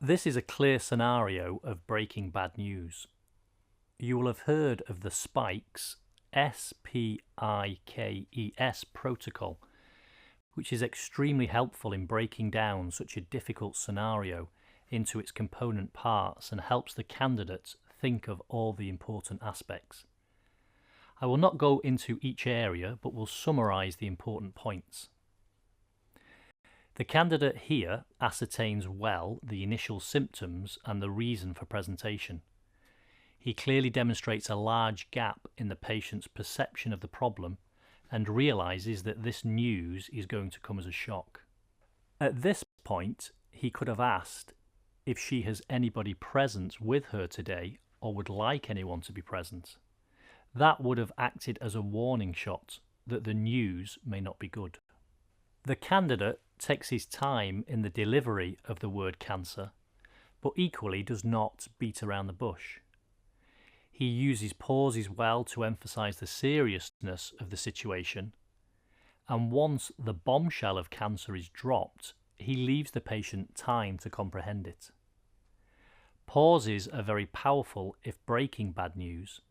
This is a clear scenario of breaking bad news. You will have heard of the SPIKES, S-P-I-K-E-S protocol, which is extremely helpful in breaking down such a difficult scenario into its component parts and helps the candidate think of all the important aspects. I will not go into each area, but will summarise the important points. The candidate here ascertains well the initial symptoms and the reason for presentation. He clearly demonstrates a large gap in the patient's perception of the problem and realises that this news is going to come as a shock. At this point, he could have asked if she has anybody present with her today or would like anyone to be present. That would have acted as a warning shot that the news may not be good. The candidate takes his time in the delivery of the word cancer, but equally does not beat around the bush. He uses pauses well to emphasise the seriousness of the situation, and once the bombshell of cancer is dropped, he leaves the patient time to comprehend it. Pauses are very powerful if breaking bad news,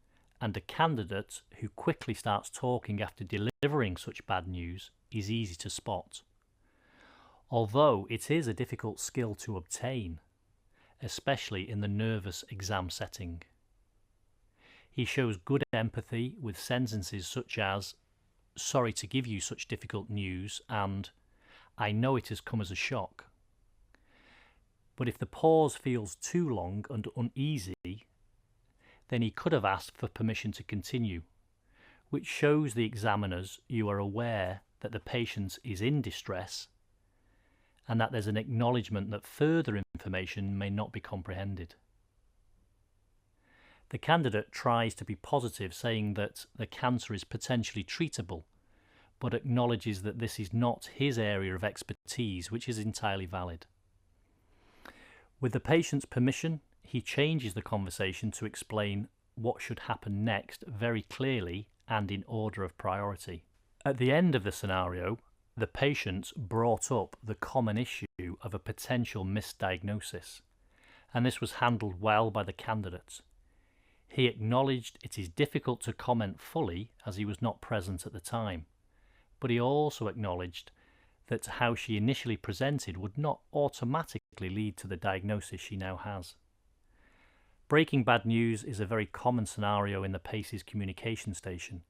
and a candidate who quickly starts talking after delivering such bad news is easy to spot. Although it is a difficult skill to obtain, especially in the nervous exam setting. He shows good empathy with sentences such as, "Sorry to give you such difficult news," and "I know it has come as a shock." But if the pause feels too long and uneasy, then he could have asked for permission to continue, which shows the examiners you are aware that the patient is in distress and that there's an acknowledgement that further information may not be comprehended. The candidate tries to be positive, saying that the cancer is potentially treatable, but acknowledges that this is not his area of expertise, which is entirely valid. With the patient's permission, he changes the conversation to explain what should happen next very clearly and in order of priority. At the end of the scenario, the patient brought up the common issue of a potential misdiagnosis, and this was handled well by the candidate. He acknowledged it is difficult to comment fully as he was not present at the time, but he also acknowledged that how she initially presented would not automatically lead to the diagnosis she now has. Breaking bad news is a very common scenario in the PACES communication station,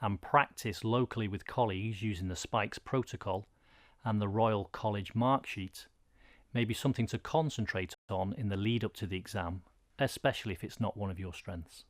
and practice locally with colleagues using the SPIKES protocol and the Royal College mark sheet may be something to concentrate on in the lead up to the exam, especially if it's not one of your strengths.